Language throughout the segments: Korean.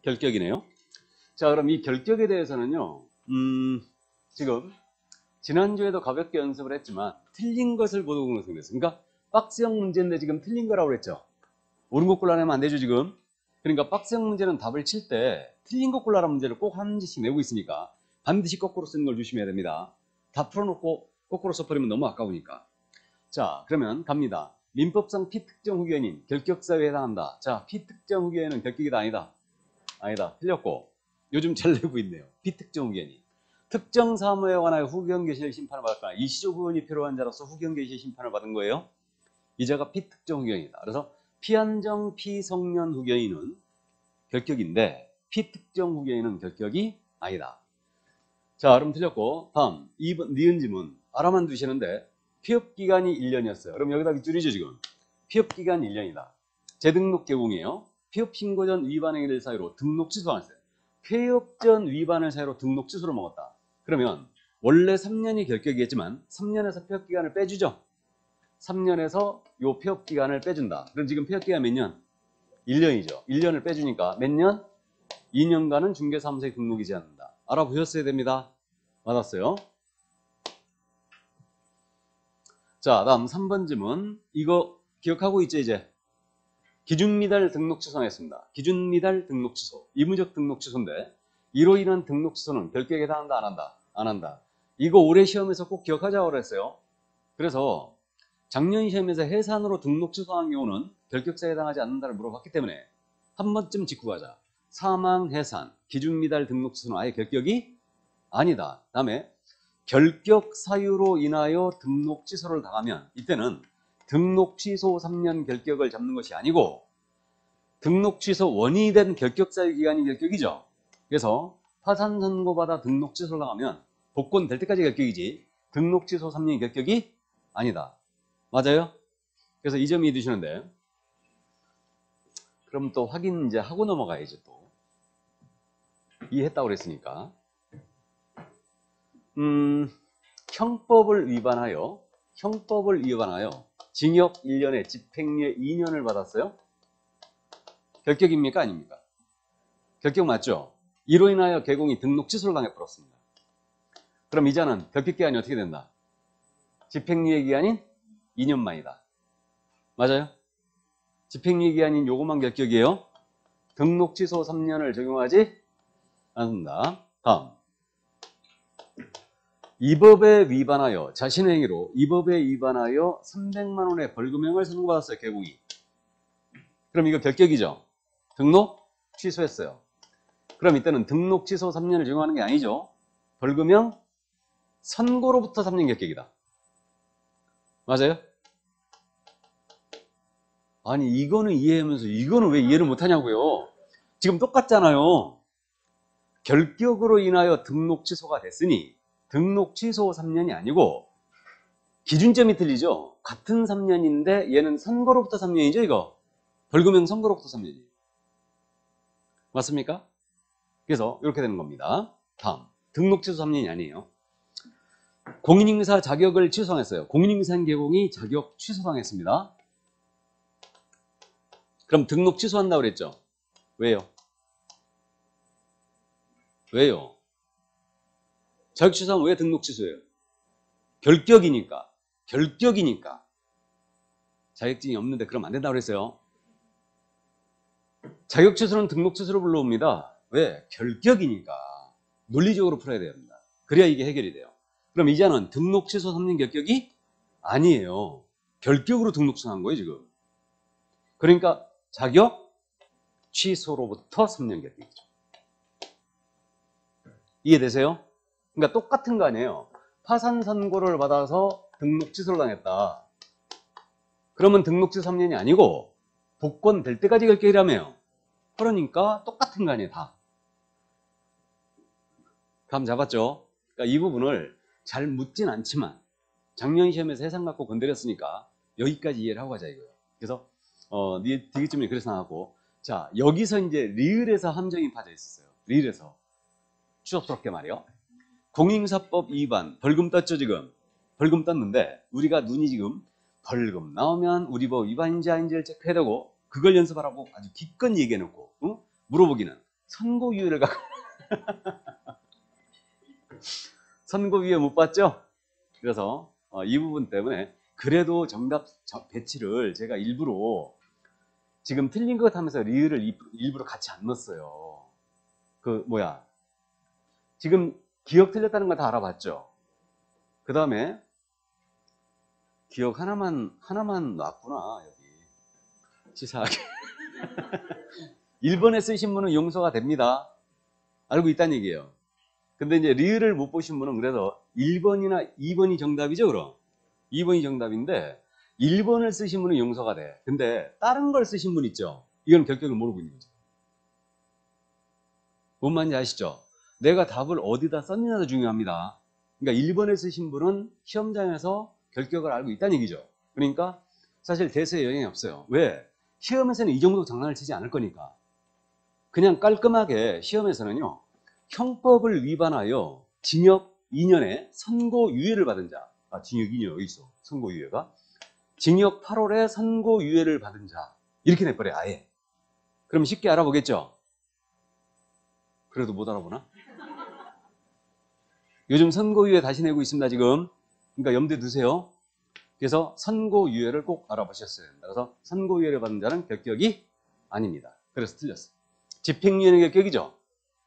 결격이네요. 자, 그럼 이 결격에 대해서는요, 지금 지난주에도 가볍게 연습을 했지만 틀린 것을 보도 공동생됐어요. 그러니까 박스형 문제인데 지금 틀린 거라고 그랬죠. 옳은 것 골라내면 안 되죠, 지금. 그러니까 박스형 문제는 답을 칠 때 틀린 것 골라라 문제를 꼭 한 문제씩 내고 있으니까 반드시 거꾸로 쓰는 걸 조심해야 됩니다. 다 풀어놓고 거꾸로 써버리면 너무 아까우니까. 자, 그러면 갑니다. 민법상 P특정 후견인 결격사유에 해당한다. 자, P특정 후견인은 결격이다 아니다? 아니다. 틀렸고 요즘 잘 내고 있네요. P특정 후견인. 특정 사무에 관하여 후견 개시를 심판을 받았거나 일시적 후견이 필요한 자로서 후견 개시 심판을 받은 거예요. 이 자가 P특정 후견이다. 그래서 피한정 피성년 후견인은 결격인데 P특정 후견인은 결격이 아니다. 자, 그럼 틀렸고 다음 2번 니은 지문 알아만 두시는데 피업기간이 1년이었어요. 그럼 여기다 밑줄이죠 지금. 피업기간 1년이다. 재등록 개공이에요. 피업 신고 전 위반 행위를 사유로 등록 취소하였어요. 폐업 전 위반을 사유로 등록 취소를 먹었다. 그러면 원래 3년이 결격이겠지만 3년에서 폐업기간을 빼주죠. 3년에서 요 폐업기간을 빼준다. 그럼 지금 폐업기간 몇 년? 1년이죠. 1년을 빼주니까 몇 년? 2년간은 중개사무소에 등록이지 않는다. 알아보셨어야 됩니다. 맞았어요. 자, 다음 3번 질문. 이거 기억하고 있죠, 이제? 기준 미달 등록 취소했습니다. 기준 미달 등록 취소. 의무적 등록 취소인데 이로 인한 등록 취소는 결격에 해당한다, 안 한다? 안 한다. 이거 올해 시험에서 꼭 기억하자고 그랬어요. 그래서 작년 시험에서 해산으로 등록 취소한 경우는 결격사에 해당하지 않는다를 물어봤기 때문에 한 번쯤 짚고 가자. 사망, 해산, 기준 미달 등록 취소는 아예 결격이 아니다. 다음에 결격 사유로 인하여 등록 취소를 당하면 이때는 등록 취소 3년 결격을 잡는 것이 아니고 등록 취소 원인이 된 결격 사유 기간이 결격이죠. 그래서 파산 선고받아 등록 취소를 당하면 복권 될 때까지 결격이지 등록 취소 3년이 결격이 아니다. 맞아요? 그래서 이 점 이해되시는데 그럼 또 확인 이제 하고 넘어가야죠. 또 이해했다고 그랬으니까 형법을 위반하여 징역 1년에 집행유예 2년을 받았어요. 결격입니까? 아닙니까? 결격 맞죠? 이로 인하여 개공이 등록 취소를 당해버렸습니다. 그럼 이자는 결격기간이 어떻게 된다? 집행유예 기간인 2년 만이다. 맞아요? 집행유예 기간인 요것만 결격이에요. 등록 취소 3년을 적용하지 않습니다. 다음. 이 법에 위반하여 자신의 행위로 이 법에 위반하여 300만 원의 벌금형을 선고받았어요. 개공이. 그럼 이거 결격이죠. 등록 취소했어요. 그럼 이때는 등록 취소 3년을 적용하는 게 아니죠. 벌금형 선고로부터 3년 결격이다. 맞아요? 아니 이거는 이해하면서 이거는 왜 이해를 못하냐고요. 지금 똑같잖아요. 결격으로 인하여 등록 취소가 됐으니 등록 취소 3년이 아니고 기준점이 틀리죠. 같은 3년인데 얘는 선고로부터 3년이죠. 이거 벌금형 선고로부터 3년이에요. 맞습니까? 그래서 이렇게 되는 겁니다. 다음 등록 취소 3년이 아니에요. 공인인사 자격을 취소당했어요. 공인인사 개공이 자격 취소당했습니다. 그럼 등록 취소한다고 그랬죠. 왜요? 왜요? 자격 취소하면 왜 등록 취소해요? 결격이니까. 자격증이 없는데 그러면 안 된다고 그랬어요. 자격 취소는 등록 취소로 불러옵니다. 왜? 결격이니까. 논리적으로 풀어야 됩니다. 그래야 이게 해결이 돼요. 그럼 이자는 등록 취소 3년 결격이 아니에요. 결격으로 등록 취소한 거예요, 지금. 그러니까 자격 취소로부터 3년 결격이죠. 이해되세요? 그러니까 똑같은 거 아니에요. 파산 선고를 받아서 등록 취소를 당했다. 그러면 등록 취소 3년이 아니고 복권 될 때까지 결격이라며요. 그러니까 똑같은 거 아니에요, 다. 감 잡았죠? 그러니까 이 부분을 잘 묻진 않지만 작년 시험에서 해상 갖고 건드렸으니까 여기까지 이해를 하고 가자 이거예요. 그래서 디귿점이 그래서 나왔고, 자 여기서 이제 리을에서 함정이 파져 있었어요. 리을에서 추접스럽게 말이요. 공인사법 위반 벌금 떴죠 지금. 벌금 떴는데 우리가 눈이 지금 벌금 나오면 우리 법 위반인지 아닌지를 체크해야 되고 그걸 연습하라고 아주 기껏 얘기해놓고 물어보기는 선고유예를 갖고 선고유예 못 봤죠? 그래서 이 부분 때문에 그래도 정답 배치를 제가 일부러 지금 틀린 것 하면서 리을을 일부러 같이 안 넣었어요. 지금 기억 틀렸다는 거 다 알아봤죠? 그 다음에 기억 하나만 놨구나, 여기. 치사하게. 1번에 쓰신 분은 용서가 됩니다. 알고 있다는 얘기예요. 근데 이제 리을을 못 보신 분은 그래서 1번이나 2번이 정답이죠, 그럼? 2번이 정답인데 1번을 쓰신 분은 용서가 돼. 근데 다른 걸 쓰신 분 있죠? 이건 결격을 모르고 있는 거죠. 뭔 말인지 아시죠? 내가 답을 어디다 썼느냐도 중요합니다. 그러니까 1번을 쓰신 분은 시험장에서 결격을 알고 있다는 얘기죠. 그러니까 사실 대세에 영향이 없어요. 왜? 시험에서는 이 정도 장난을 치지 않을 거니까. 그냥 깔끔하게 시험에서는요. 형법을 위반하여 징역 2년에 선고유예를 받은 자. 징역 2년 여기 있어. 선고유예가. 징역 8월에 선고유예를 받은 자. 이렇게 내버려요. 아예. 그럼 쉽게 알아보겠죠? 그래도 못 알아보나? 요즘 선고유예 다시 내고 있습니다, 지금. 그러니까 염두에 두세요. 그래서 선고유예를 꼭 알아보셨어야 된다. 그래서 선고유예를 받은 자는 결격이 아닙니다. 그래서 틀렸어요. 집행유예는 결격이죠.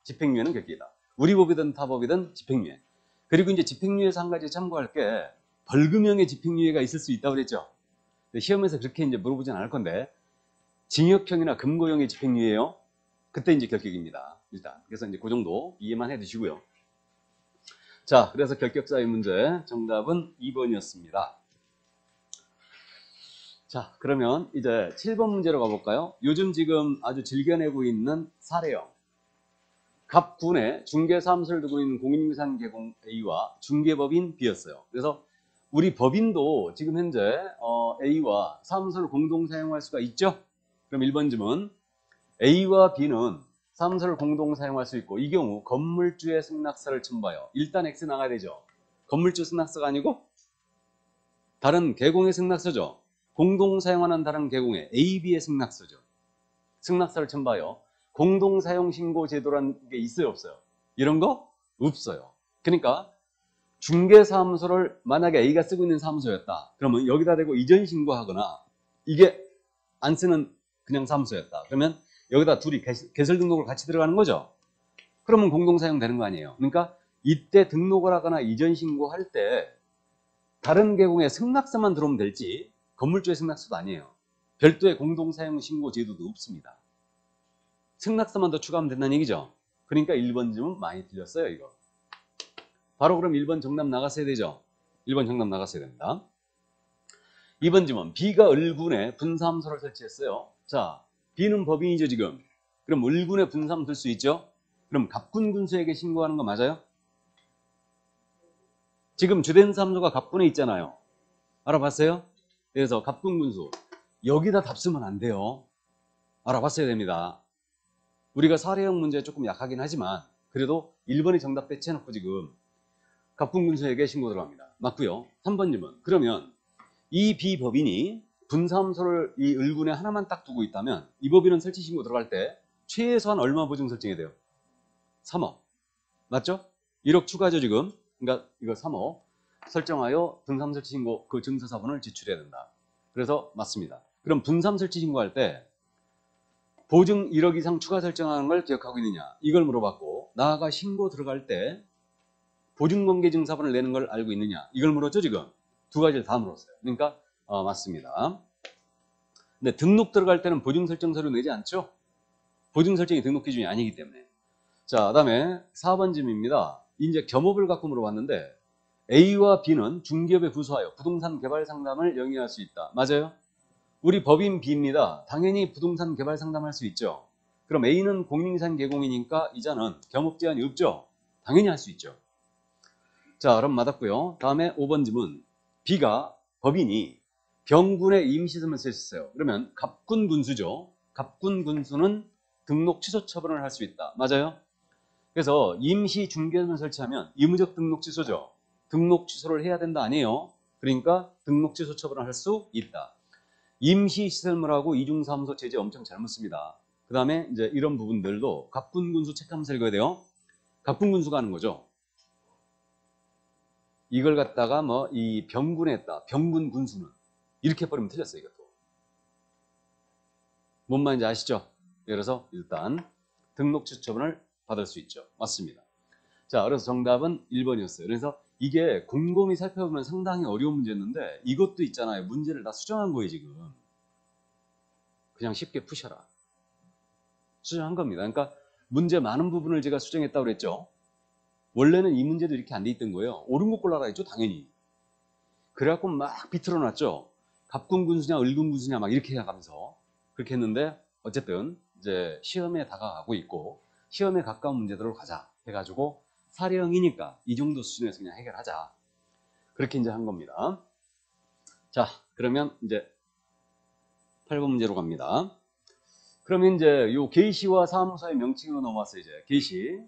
집행유예는 결격이다. 우리 법이든 타 법이든 집행유예. 그리고 이제 집행유예에서 한 가지 참고할 게 벌금형의 집행유예가 있을 수 있다고 그랬죠. 시험에서 그렇게 이제 물어보진 않을 건데 징역형이나 금고형의 집행유예요. 그때 이제 결격입니다. 일단. 그래서 이제 그 정도 이해만 해 두시고요. 자, 그래서 결격사유 문제 정답은 2번이었습니다. 자, 그러면 이제 7번 문제로 가볼까요? 요즘 지금 아주 즐겨내고 있는 사례형. 갑군에 중개사무소를 두고 있는 공인인증 개공 A와 중개법인 B였어요. 그래서 우리 법인도 지금 현재 A와 사무소를 공동 사용할 수가 있죠? 그럼 1번 질문. A와 B는 사무소를 공동 사용할 수 있고 이 경우 건물주의 승낙서를 첨부하여 일단 X 나가야 되죠. 건물주 승낙서가 아니고 다른 계공의 승낙서죠. 공동 사용하는 다른 계공의 A, B의 승낙서죠. 승낙서를 첨부하여 공동 사용 신고 제도라는 게 있어요, 없어요? 이런 거 없어요. 그러니까 중개사무소를 만약에 A가 쓰고 있는 사무소였다. 그러면 여기다 대고 이전 신고하거나 이게 안 쓰는 그냥 사무소였다. 그러면 여기다 둘이 개설 등록을 같이 들어가는 거죠. 그러면 공동 사용되는 거 아니에요. 그러니까 이때 등록을 하거나 이전 신고할 때 다른 계공의 승낙서만 들어오면 될지 건물주의 승낙서도 아니에요. 별도의 공동 사용 신고 제도도 없습니다. 승낙서만 더 추가하면 된다는 얘기죠. 그러니까 1번 질문 많이 틀렸어요, 이거. 바로 그럼 1번 정답 나갔어야 되죠. 1번 정답 나갔어야 됩니다. 2번 질문. B가 을군에 분사무소를 설치했어요. 자, B는 법인이죠, 지금. 그럼 을군에 분사무 들 수 있죠? 그럼 갑군 군수에게 신고하는 거 맞아요? 지금 주된 사무소가 갑군에 있잖아요. 알아봤어요? 그래서 갑군 군수. 여기다 답 쓰면 안 돼요. 알아봤어야 됩니다. 우리가 사례형 문제에 조금 약하긴 하지만 그래도 1번이 정답 배치해놓고 지금 갑군 군수에게 신고 들어갑니다. 맞고요. 3번 질문. 그러면 이 B법인이 분사무소를 이 을군에 하나만 딱 두고 있다면 이 법인은 설치 신고 들어갈 때 최소한 얼마 보증 설정이 돼요? 3억. 맞죠? 1억 추가죠, 지금. 그러니까 이거 3억 설정하여 분삼 설치 신고 그 증서사본을 제출해야 된다. 그래서 맞습니다. 그럼 분삼 설치 신고할 때 보증 1억 이상 추가 설정하는 걸 기억하고 있느냐? 이걸 물어봤고 나아가 신고 들어갈 때 보증관계 증서사본을 내는 걸 알고 있느냐? 이걸 물었죠, 지금. 두 가지를 다 물었어요. 그러니까 맞습니다. 근데 등록 들어갈 때는 보증 설정 서류 내지 않죠? 보증 설정이 등록 기준이 아니기 때문에. 자, 그다음에 4번 질문입니다. 이제 겸업을 갖고 물어봤는데 A와 B는 중개업에 부수하여 부동산 개발 상담을 영위할 수 있다. 맞아요? 우리 법인 B입니다. 당연히 부동산 개발 상담할 수 있죠. 그럼 A는 공인인증 개공이니까 이자는 겸업 제한이 없죠? 당연히 할 수 있죠. 자, 그럼 맞았고요. 다음에 5번 질문. B가 법인이 병군에 임시점을 설치했어요. 그러면 갑군 군수죠. 갑군 군수는 등록 취소 처분을 할 수 있다. 맞아요? 그래서 임시 중개점을 설치하면 의무적 등록 취소죠. 등록 취소를 해야 된다 아니에요. 그러니까 등록 취소 처분을 할 수 있다. 임시 시설물하고 이중사무소 제재 엄청 잘못 씁니다. 그 다음에 이제 이런 부분들도 갑군군수 체크하면서 읽어야 돼요. 갑군군수가 하는 거죠. 이걸 갖다가 뭐 이 병군에 했다. 병군 군수는 이렇게 버리면 틀렸어요. 이것도. 뭔 말인지 아시죠? 그래서 일단 등록 추첨을 받을 수 있죠. 맞습니다. 자, 그래서 정답은 1번이었어요. 그래서 이게 곰곰이 살펴보면 상당히 어려운 문제였는데 이것도 있잖아요. 문제를 다 수정한 거예요, 지금. 그냥 쉽게 푸셔라. 수정한 겁니다. 그러니까 문제 많은 부분을 제가 수정했다고 그랬죠. 원래는 이 문제도 이렇게 안 돼 있던 거예요. 옳은 거 골라라 했죠, 당연히. 그래갖고 막 비틀어 놨죠. 갑군군수냐 을군군수냐 막 이렇게 해가면서 그렇게 했는데 어쨌든 이제 시험에 다가가고 있고 시험에 가까운 문제들로 가자 해가지고 사령이니까 이 정도 수준에서 그냥 해결하자. 그렇게 이제 한 겁니다. 자, 그러면 이제 8번 문제로 갑니다. 그러면 이제 요 게시와 사무소의 명칭으로 넘어왔어요. 이제 게시.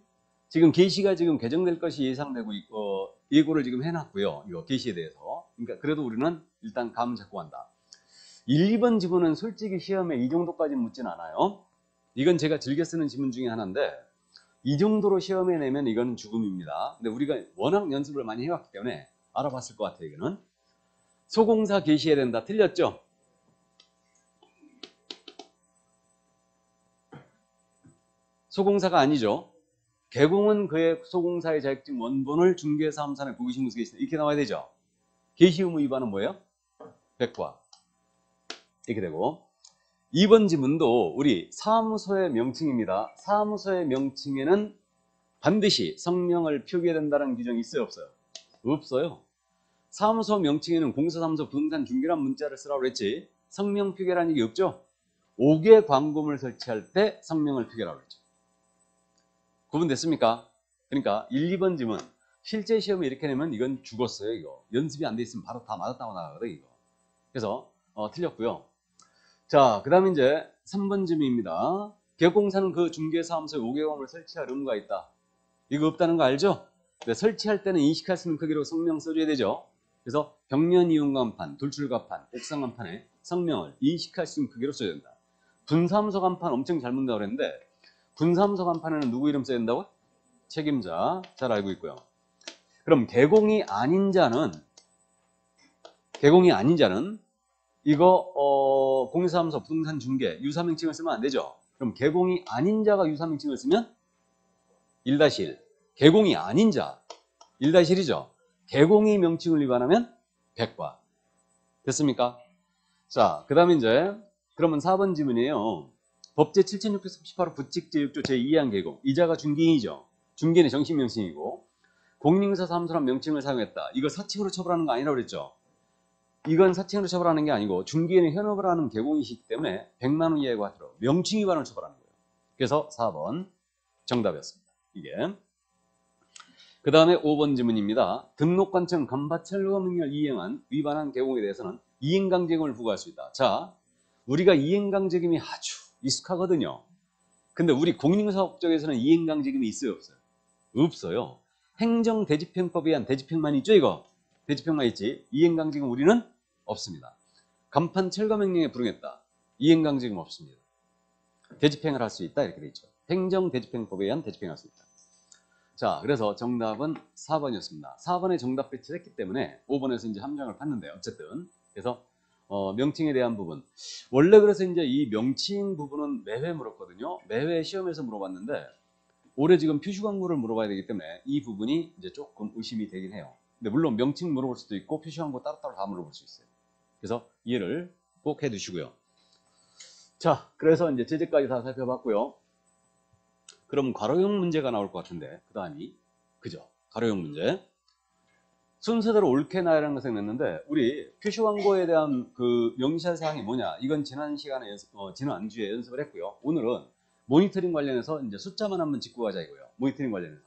지금 게시가 지금 개정될 것이 예상되고 있고 예고를 지금 해놨고요. 이거 게시에 대해서. 그러니까 그래도 우리는 일단 감은 잡고 간다. 1, 2번 지문은 솔직히 시험에 이 정도까지 묻진 않아요. 이건 제가 즐겨 쓰는 지문 중에 하나인데 이 정도로 시험에 내면 이건 죽음입니다. 근데 우리가 워낙 연습을 많이 해왔기 때문에 알아봤을 것 같아요. 이거는. 소공사 게시해야 된다. 틀렸죠? 소공사가 아니죠. 개공은 그의 소공사의 자격증 원본을 중개사무소에 부기신무소에 있습니다. 이렇게 나와야 되죠. 게시 의무 위반은 뭐예요? 백과. 이렇게 되고 2번 지문도 우리 사무소의 명칭입니다. 사무소의 명칭에는 반드시 성명을 표기해야 된다는 규정이 있어요? 없어요? 없어요. 사무소 명칭에는 공사사무소 부동산 중개란 문자를 쓰라고 그랬지 성명 표기라는 얘기 없죠? 5개 광고물 설치할 때 성명을 표기하라고 그랬죠. 구분됐습니까? 그러니까 1, 2번 지문 실제 시험에 이렇게 내면 이건 죽었어요. 이거 연습이 안 돼 있으면 바로 다 맞았다고 나가거든 이거. 그래서 틀렸고요. 자, 그 다음에 이제 3번 지문입니다. 개업공사는 그 중개사무소에 5개 광고를 설치할 의무가 있다. 이거 없다는 거 알죠? 네, 설치할 때는 인식할 수 있는 크기로 성명 써줘야 되죠. 그래서 벽면 이용간판, 돌출간판, 옥상 간판에 성명을 인식할 수 있는 크기로 써야 된다. 분사무소 간판 엄청 잘 문다고 그랬는데 분사무소 간판에는 누구 이름 써야 된다고? 책임자. 잘 알고 있고요. 그럼 개공이 아닌 자는 이거 공사사무소 부동산 중개 유사명칭을 쓰면 안 되죠. 그럼 개공이 아닌 자가 유사명칭을 쓰면 1-1. 개공이 아닌 자 1-1이죠. 개공이 명칭을 위반하면 100과. 됐습니까? 자, 그 다음에 이제 그러면 4번 지문이에요. 법제 7638호 부칙제 6조 제2항 개공. 이자가 중개인이죠. 중개인의 정식명칭이고 공인인사 사무소란 명칭을 사용했다. 이거 사칭으로 처벌하는 거 아니라고 그랬죠. 이건 사칭으로 처벌하는 게 아니고 중개인의 현업을 하는 개공이시기 때문에 100만 원 이하의 과태료 명칭 위반을 처벌하는 거예요. 그래서 4번 정답이었습니다. 이게. 그 다음에 5번 지문입니다. 등록관청 간파철거 명령을 이행한 위반한 개공에 대해서는 이행강제금을 부과할 수 있다. 자, 우리가 이행강제금이 아주 익숙하거든요. 근데 우리 공인인사법적에서는 이행강제금이 있어요? 없어요? 없어요. 행정대집행법에 의한 대집행만 있죠 이거? 대집행만 있지 이행강제금 우리는 없습니다. 간판 철거명령에 불응했다. 이행강제금 없습니다. 대집행을 할 수 있다 이렇게 돼 있죠. 행정대집행법에 의한 대집행을 할 수 있다. 자, 그래서 정답은 4번이었습니다. 4번에 정답 배치를 했기 때문에 5번에서 이제 함정을 팠는데 어쨌든 그래서 명칭에 대한 부분 원래 그래서 이제 이 명칭 부분은 매회 물었거든요. 매회 시험에서 물어봤는데 올해 지금 표시 광고를 물어봐야 되기 때문에 이 부분이 이제 조금 의심이 되긴 해요. 근데 물론 명칭 물어볼 수도 있고 표시 광고 따로따로 다 물어볼 수 있어요. 그래서 이해를 꼭 해두시고요. 자, 그래서 이제 제재까지 다 살펴봤고요. 그럼 괄호형 문제가 나올 것 같은데 그 다음이 그죠? 괄호형 문제 순서대로 옳게 나열하는 것을 냈는데 우리 표시 광고에 대한 그 명시할 사항이 뭐냐 이건 지난 시간에 지난 주에 연습을 했고요. 오늘은 모니터링 관련해서 이제 숫자만 한번 짚고 가자 이거예요. 모니터링 관련해서.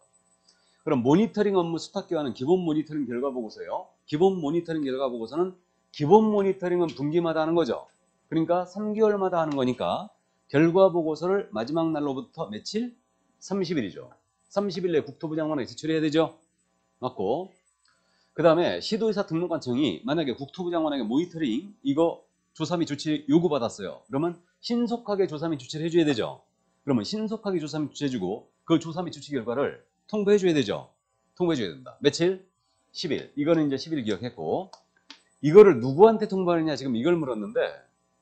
그럼 모니터링 업무 수탁기관은 기본 모니터링 결과 보고서요. 기본 모니터링 결과 보고서는 기본 모니터링은 분기마다 하는 거죠. 그러니까 3개월마다 하는 거니까 결과 보고서를 마지막 날로부터 며칠? 30일이죠. 30일 내에 국토부 장관에게 제출해야 되죠. 맞고 그 다음에 시도의사 등록관청이 만약에 국토부 장관에게 모니터링 이거 조사 및 조치 요구받았어요. 그러면 신속하게 조사 및 조치를 해줘야 되죠. 그러면 신속하게 조사 및 조치해주고 그 조사 및 조치 결과를 통보해줘야 되죠. 통보해줘야 된다. 며칠? 10일. 이거는 이제 10일 기억했고, 이거를 누구한테 통보하느냐 지금 이걸 물었는데,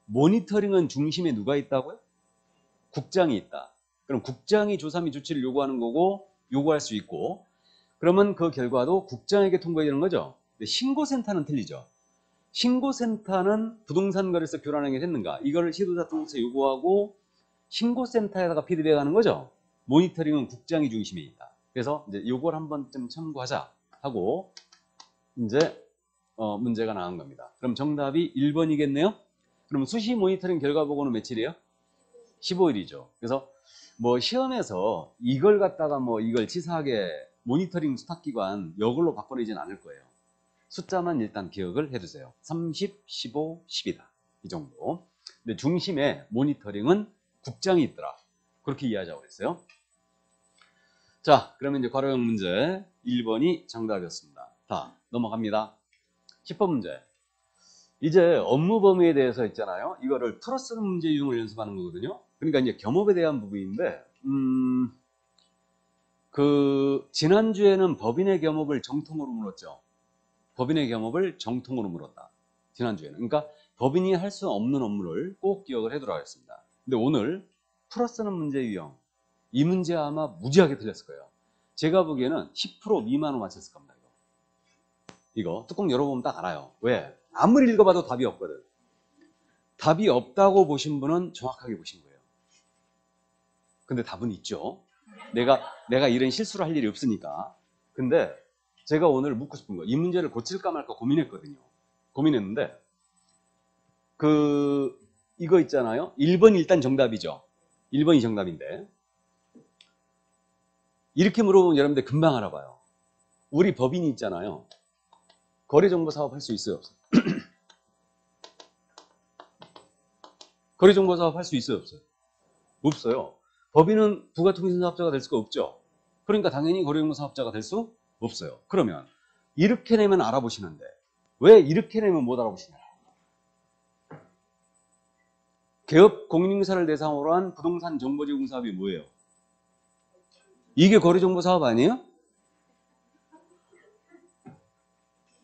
모니터링은 중심에 누가 있다고요? 국장이 있다. 그럼 국장이 조사 및 조치를 요구하는 거고, 요구할 수 있고, 그러면 그 결과도 국장에게 통보해야 되는 거죠. 근데 신고센터는 틀리죠. 신고센터는 부동산 거래소 교란행위를 했는가, 이거를 시도자 통해서 요구하고 신고센터에다가 피드백하는 거죠. 모니터링은 국장이 중심에 있다. 그래서 이제 요걸 한 번쯤 참고하자 하고 이제 문제가 나온 겁니다. 그럼 정답이 1번이겠네요. 그럼 수시 모니터링 결과 보고는 며칠이에요? 15일이죠. 그래서 뭐 시험에서 이걸 갖다가 뭐 이걸 치사하게 모니터링 수탁기관 이걸로 바꿔내진 않을 거예요. 숫자만 일단 기억을 해두세요. 30, 15, 10이다. 이 정도. 근데 중심에 모니터링은 국장이 있더라. 그렇게 이해하자고 그랬어요. 자, 그러면 이제 괄호형 문제 1번이 정답이었습니다. 자, 넘어갑니다. 10번 문제. 이제 업무 범위에 대해서 있잖아요. 이거를 풀어 쓰는 문제 유형을 연습하는 거거든요. 그러니까 이제 겸업에 대한 부분인데, 지난주에는 법인의 겸업을 정통으로 물었죠. 법인의 겸업을 정통으로 물었다. 지난주에는. 그러니까 법인이 할 수 없는 업무를 꼭 기억을 해두라고 했습니다. 근데 오늘 풀어 쓰는 문제 유형. 이 문제 아마 무지하게 틀렸을 거예요. 제가 보기에는 10% 미만으로 맞췄을 겁니다. 이거 뚜껑 열어보면 딱 알아요. 왜? 아무리 읽어봐도 답이 없거든. 답이 없다고 보신 분은 정확하게 보신 거예요. 근데 답은 있죠. 내가 이런 실수를 할 일이 없으니까. 근데 제가 오늘 묻고 싶은 거, 이 문제를 고칠까 말까 고민했거든요. 고민했는데 이거 있잖아요. 1번이 일단 정답이죠. 1번이 정답인데 이렇게 물어보면 여러분들 금방 알아봐요. 우리 법인이 있잖아요. 거래정보 사업 할 수 있어요, 없어요? 거래정보 사업 할 수 있어요, 없어요? 없어요. 법인은 부가통신사업자가 될 수가 없죠. 그러니까 당연히 거래정보 사업자가 될 수 없어요. 그러면 이렇게 내면 알아보시는데 왜 이렇게 내면 못 알아보시냐? 개업 공인인사를 대상으로 한 부동산 정보 제공 사업이 뭐예요? 이게 거래정보 사업 아니에요?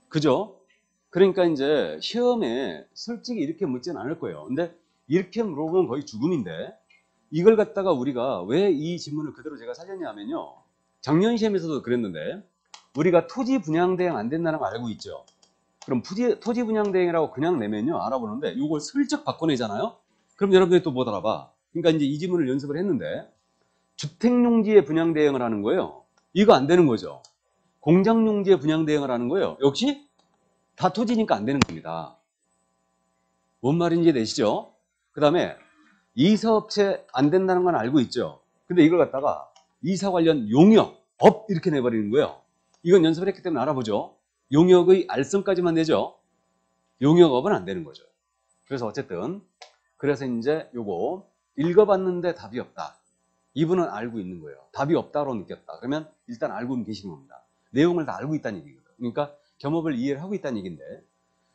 그죠? 그러니까 이제 시험에 솔직히 이렇게 묻지는 않을 거예요. 근데 이렇게 물어보면 거의 죽음인데 이걸 갖다가 우리가 왜 이 질문을 그대로 제가 살렸냐면요. 작년 시험에서도 그랬는데 우리가 토지 분양 대행 안 된다는 거 알고 있죠? 그럼 토지 분양 대행이라고 그냥 내면요. 알아보는데 이걸 슬쩍 바꿔내잖아요? 그럼 여러분들이 또 못 알아봐. 그러니까 이제 이 질문을 연습을 했는데 주택용지에 분양 대행을 하는 거예요. 이거 안 되는 거죠. 공장용지에 분양 대행을 하는 거예요. 역시 다 토지니까 안 되는 겁니다. 뭔 말인지 내시죠? 그 다음에 이사업체 안 된다는 건 알고 있죠. 근데 이걸 갖다가 이사 관련 용역, 업 이렇게 내버리는 거예요. 이건 연습을 했기 때문에 알아보죠. 용역의 알선까지만 내죠. 용역업은 안 되는 거죠. 그래서 어쨌든 그래서 이제 요거 읽어봤는데 답이 없다. 이분은 알고 있는 거예요. 답이 없다고 느꼈다. 그러면 일단 알고는 계신 겁니다. 내용을 다 알고 있다는 얘기거든. 그러니까 겸업을 이해를 하고 있다는 얘기인데,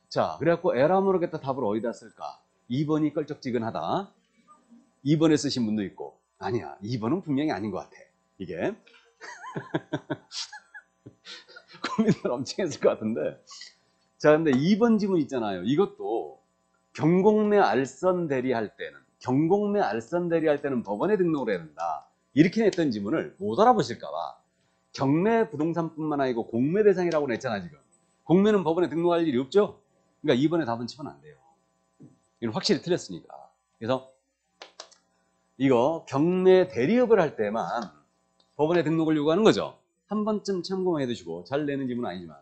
자, 그래갖고 에라 모르겠다 답을 어디다 쓸까? 2번이 껄쩍지근하다. 2번에 쓰신 분도 있고, 아니야, 2번은 분명히 아닌 것 같아. 이게 고민을 엄청 했을 것 같은데, 자, 근데 2번 지문 있잖아요. 이것도 경공매 알선 대리할 때는 법원에 등록을 해야 된다. 이렇게 냈던 지문을 못 알아보실까봐 경매 부동산뿐만 아니고 공매 대상이라고 냈잖아. 지금 공매는 법원에 등록할 일이 없죠. 그러니까 2번에 답은 치면 안 돼요. 이건 확실히 틀렸으니까. 그래서 이거 경매 대리업을 할 때만 법원에 등록을 요구하는 거죠. 한 번쯤 참고만 해두시고, 잘 내는 지문은 아니지만.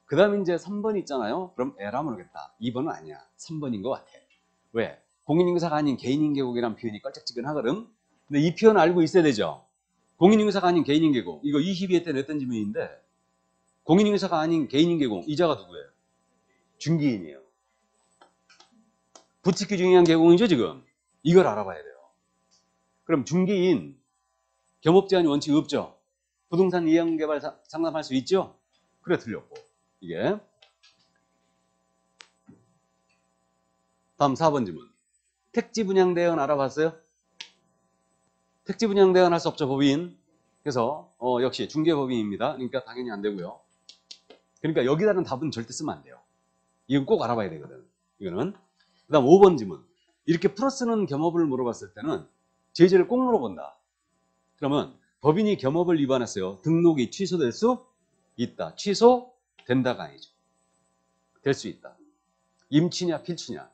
그 다음에 이제 3번 있잖아요. 그럼 에라 모르겠다. 2번은 아니야. 3번인 것 같아. 왜? 공인인사가 아닌 개인인계곡이라는 표현이 껄쩍지근하거든. 근데 이 표현 알고 있어야 되죠. 공인인사가 아닌 개인인계곡. 이거 22회 때 냈던 질문인데, 공인인사가 아닌 개인인계곡. 이자가 누구예요? 중개인이에요. 부칙기 중요한 계곡이죠, 지금. 이걸 알아봐야 돼요. 그럼 중개인, 겸업 제한이 원칙 없죠? 부동산 이양개발 상담할 수 있죠? 그래, 틀렸고. 이게. 다음 4번 질문. 택지 분양 대행은 알아봤어요? 택지 분양 대행은 할 수 없죠, 법인. 그래서 역시 중개법인입니다. 그러니까 당연히 안 되고요. 그러니까 여기다는 답은 절대 쓰면 안 돼요. 이건 꼭 알아봐야 되거든. 이거는. 그 다음 5번 질문. 이렇게 플러스는 겸업을 물어봤을 때는 제재를 꼭 물어본다. 그러면 법인이 겸업을 위반했어요. 등록이 취소될 수 있다. 취소된다가 아니죠. 될 수 있다. 임치냐 필치냐.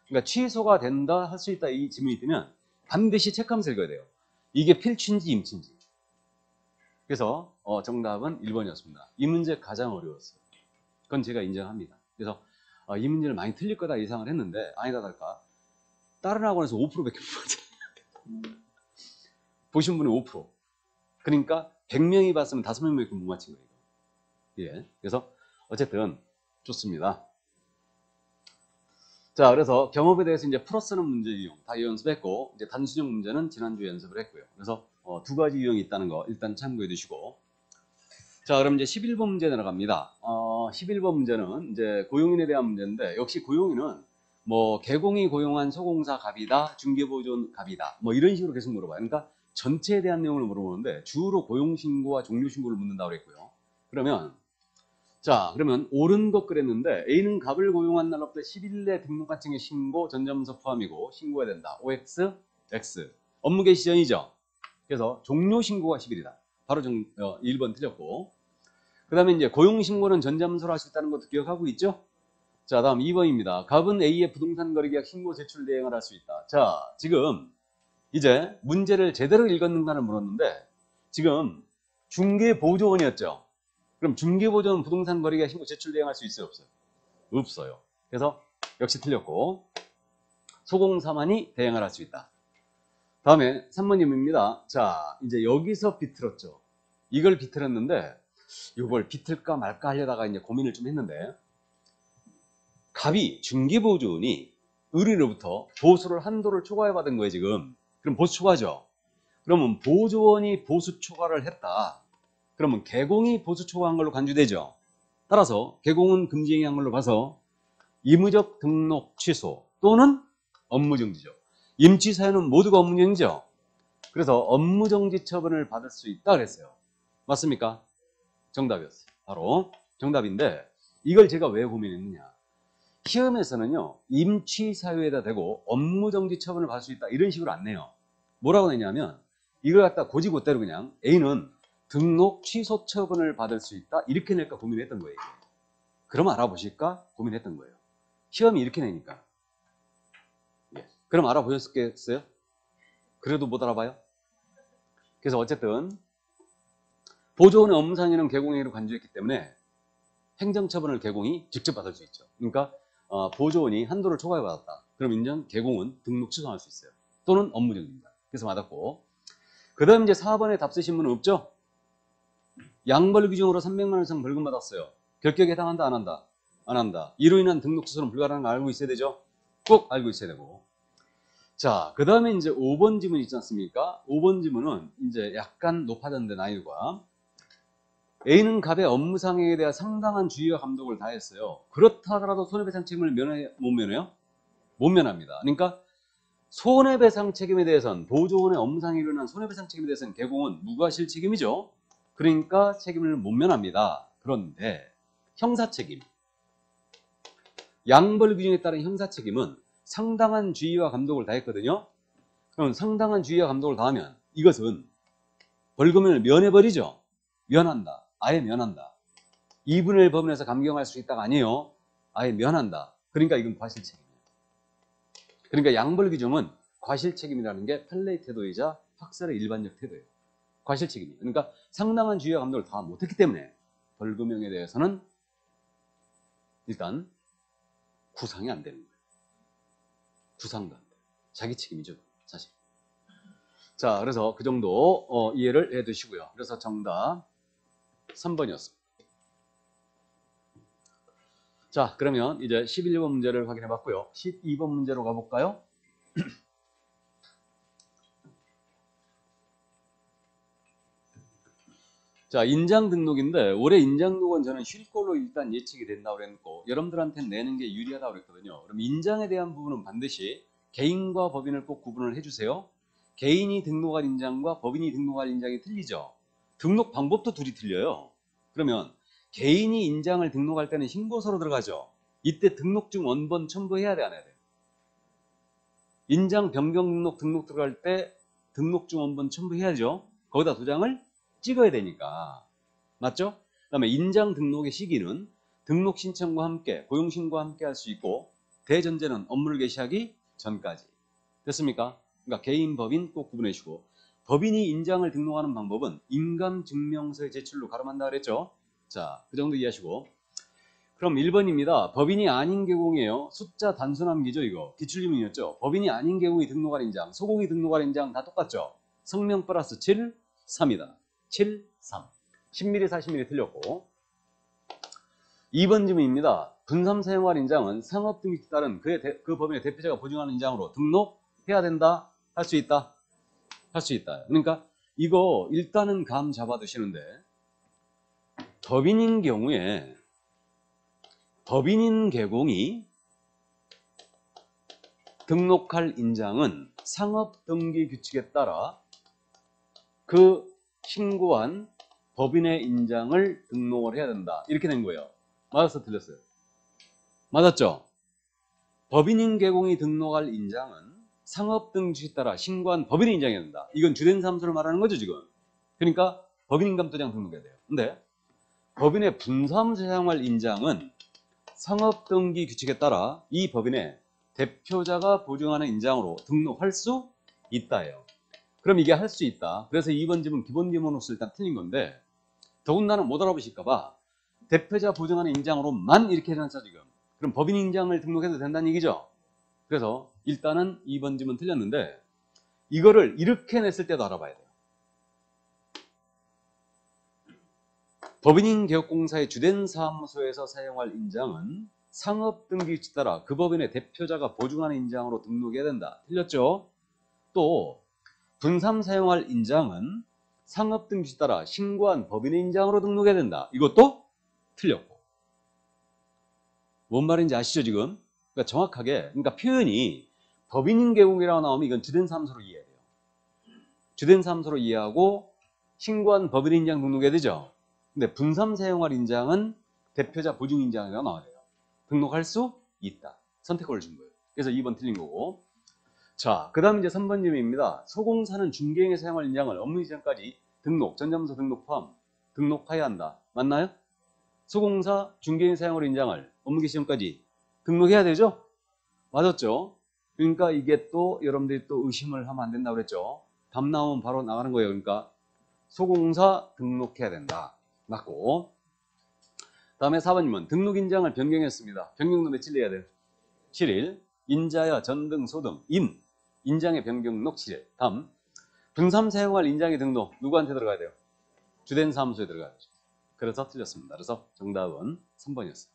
그러니까 취소가 된다, 할 수 있다 이 질문이 뜨면 반드시 체크하면서 읽어야 돼요. 이게 필치인지 임치인지. 그래서 정답은 1번이었습니다. 이 문제 가장 어려웠어요. 그건 제가 인정합니다. 그래서 이 문제를 많이 틀릴 거다 예상을 했는데 아니다 다를까 다른 학원에서 5%밖에 못 맞아요. 보신 분이 5%. 그러니까 100명이 봤으면 5명밖에 못 맞힌 거예요. 예. 그래서 어쨌든 좋습니다. 자, 그래서 겸업에 대해서 이제 풀어쓰는 문제 유형 다 연습했고 이제 단순형 문제는 지난주에 연습을 했고요. 그래서 두 가지 유형이 있다는 거 일단 참고해 두시고. 자, 그럼 이제 11번 문제 내려갑니다. 11번 문제는 이제 고용인에 대한 문제인데 역시 고용인은 뭐 개공이 고용한 소공사 갑이다, 중개보존 갑이다, 뭐 이런 식으로 계속 물어봐요. 그러니까 전체에 대한 내용을 물어보는데 주로 고용신고와 종료신고를 묻는다고 그랬고요. 그러면 옳은 것 그랬는데 A는 갑을 고용한 날로부터 10일 내 등록관청에 신고, 전자문서 포함이고 신고해야 된다. OX, X. 업무 개시 전이죠. 그래서 종료신고가 10일이다. 바로 1번 틀렸고. 그 다음에 이제 고용신고는 전자문서로 할 수 있다는 것도 기억하고 있죠? 자, 다음 2번입니다. 갑은 A의 부동산 거래계약 신고 제출 대행을 할 수 있다. 자, 지금 이제 문제를 제대로 읽었는가를 물었는데 지금 중개보조원이었죠. 그럼 중개보조원 부동산 거래계약 신고 제출 대행할 수 있어요? 없어요? 없어요. 그래서 역시 틀렸고 소공사만이 대행을 할 수 있다. 다음에 3번님입니다. 자, 이제 여기서 비틀었죠. 이걸 비틀었는데 이걸 비틀까 말까 하려다가 이제 고민을 좀 했는데 갑이 중개보조원이 의뢰로부터 보수를 한도를 초과해 받은 거예요 지금. 그럼 보수 초과죠. 그러면 보조원이 보수 초과를 했다. 그러면 개공이 보수 초과한 걸로 간주되죠. 따라서 개공은 금지행위한 걸로 봐서 임의적 등록 취소 또는 업무정지죠. 임취사유는 모두가 업무정지죠. 그래서 업무정지 처분을 받을 수 있다 그랬어요. 맞습니까? 정답이었어요. 바로 정답인데 이걸 제가 왜 고민했느냐. 시험에서는요. 임취사유에다 대고 업무정지 처분을 받을 수 있다 이런 식으로 안 내요. 뭐라고 내냐면 이걸 갖다 고지고대로 그냥 A는 등록 취소 처분을 받을 수 있다 이렇게 낼까 고민했던 거예요. 그럼 알아보실까 고민했던 거예요. 시험이 이렇게 내니까. 예. 그럼 알아보셨겠어요? 그래도 못 알아봐요? 그래서 어쨌든 보조원의 업무상의는 개공행위로 간주했기 때문에 행정처분을 개공이 직접 받을 수 있죠. 그러니까 보조원이 한도를 초과해 받았다. 그럼 인정 개공은 등록 취소할 수 있어요. 또는 업무정지입니다. 그래서 맞았고 그 다음 이제 4번에 답 쓰신 분은 없죠? 양벌 규정으로 300만 원 이상 벌금 받았어요. 결격에 해당한다 안 한다? 안 한다. 이로 인한 등록 취소는 불가능한 거 알고 있어야 되죠? 꼭 알고 있어야 되고. 자, 그 다음에 이제 5번 지문 있지 않습니까? 5번 지문은 이제 약간 높아졌는데 난이도가 A는 갑의 업무상행에 대한 상당한 주의와 감독을 다했어요. 그렇다 하더라도 손해배상 책임을 못 면해요? 못 면합니다. 그러니까 손해배상 책임에 대해서는 보조원의 업무상행에 일어난 손해배상 책임에 대해서는 개공은 무과실 책임이죠. 그러니까 책임을 못 면합니다. 그런데 형사책임, 양벌 규정에 따른 형사책임은 상당한 주의와 감독을 다했거든요. 그럼 상당한 주의와 감독을 다하면 이것은 벌금을 면해버리죠. 면한다. 아예 면한다. 2분의 1 법원에서 감경할 수 있다가 아니에요. 아예 면한다. 그러니까 이건 과실책임이에요. 그러니까 양벌 규정은 과실책임이라는 게 판례의 태도이자 학설의 일반적 태도예요. 과실책임이에요. 그러니까 상당한 주의와 감독을 다 못했기 때문에 벌금형에 대해서는 일단 구상이 안 되는 거예요. 구상도 안 돼요. 자기 책임이죠, 사실. 자, 그래서 그 정도 이해를 해 두시고요. 그래서 정답 3번이었습니다. 자, 그러면 이제 11번 문제를 확인해 봤고요. 12번 문제로 가볼까요? 자, 인장 등록인데 올해 인장 등록은 저는 쉴 걸로 일단 예측이 된다고 그랬고 여러분들한테 내는 게 유리하다고 그랬거든요. 그럼 인장에 대한 부분은 반드시 개인과 법인을 꼭 구분을 해주세요. 개인이 등록할 인장과 법인이 등록할 인장이 틀리죠. 등록 방법도 둘이 틀려요. 그러면 개인이 인장을 등록할 때는 신고서로 들어가죠. 이때 등록증 원본 첨부해야 돼, 안 해야 돼? 인장 변경 등록 들어갈 때 등록증 원본 첨부해야죠. 거기다 도장을 찍어야 되니까. 맞죠? 그 다음에 인장 등록의 시기는 등록 신청과 함께 고용신고와 함께 할 수 있고 대전제는 업무를 개시하기 전까지. 됐습니까? 그러니까 개인, 법인 꼭 구분해 주시고 법인이 인장을 등록하는 방법은 인감증명서의 제출로 가름한다 그랬죠? 자, 그 정도 이해하시고 그럼 1번입니다. 법인이 아닌 계공이에요. 숫자 단순함기죠, 이거. 기출지문이었죠. 법인이 아닌 계공이 등록할 인장, 소공이 등록할 인장 다 똑같죠? 성명 플러스 7, 3이다. 7, 3. 10mm, 40mm 틀렸고. 2번 질문입니다. 분삼 사용할 인장은 상업등기에 따른 그 법인의 대표자가 보증하는 인장으로 등록해야 된다? 할 수 있다? 할 수 있다. 그러니까 이거 일단은 감 잡아두시는데 법인인 경우에 법인인 계공이 등록할 인장은 상업등기 규칙에 따라 그 신고한 법인의 인장을 등록을 해야 된다. 이렇게 된 거예요. 맞았어? 틀렸어요? 맞았죠? 법인인 계공이 등록할 인장은 상업등기 규칙에 따라 신고한 법인의 인장이 된다. 이건 주된 사무소를 말하는 거죠, 지금. 그러니까 법인인감도장 등록해야 돼요. 근데 법인의 분사무소에 사용할 인장은 상업등기 규칙에 따라 이 법인의 대표자가 보증하는 인장으로 등록할 수 있다예요. 그럼 이게 할 수 있다. 그래서 2번 질문 기본 기본으로서 일단 틀린 건데 더군다나 못 알아보실까봐 대표자 보증하는 인장으로만 이렇게 해놨죠 지금. 그럼 법인 인장을 등록해도 된다는 얘기죠. 그래서 일단은 2번 질문 틀렸는데 이거를 이렇게 냈을 때도 알아봐야 돼요. 법인인 개업공사의 주된 사무소에서 사용할 인장은 상업등기규칙 따라 그 법인의 대표자가 보증하는 인장으로 등록해야 된다. 틀렸죠? 또 분삼 사용할 인장은 상업등기규칙 따라 신고한 법인의 인장으로 등록해야 된다. 이것도 틀렸고. 뭔 말인지 아시죠 지금? 그러니까 정확하게 그러니까 표현이 법인인 개공이라고 나오면 이건 주된 사무소로 이해해야 돼요. 주된 사무소로 이해하고 신고한 법인의 인장 등록해야 되죠. 근데 분삼 사용할 인장은 대표자 보증 인장이라고 나와야 돼요. 등록할 수 있다. 선택권을 준 거예요. 그래서 2번 틀린 거고. 자, 그 다음 이제 3번 질문입니다. 소공사는 중개행에 사용할 인장을 업무 이전까지 등록, 전자문서 등록 포함 등록해야 한다. 맞나요? 소공사 중개행 사용할 인장을 업무 개시 전까지 등록해야 되죠? 맞았죠? 그러니까 이게 또 여러분들이 또 의심을 하면 안 된다고 그랬죠? 답 나오면 바로 나가는 거예요. 그러니까 소공사 등록해야 된다. 맞고. 다음에 4번님은 등록인장을 변경했습니다. 변경도 며칠 내야 돼요? 7일. 인자야, 전등, 소등, 인장의 변경록 7일. 다음. 분삼 사용할 인장의 등록 누구한테 들어가야 돼요? 주된 사무소에 들어가야죠. 그래서 틀렸습니다. 그래서 정답은 3번이었어요.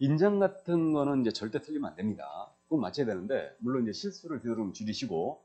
인장 같은 거는 이제 절대 틀리면 안 됩니다. 꼭 맞춰야 되는데 물론 이제 실수를 되도록 줄이시고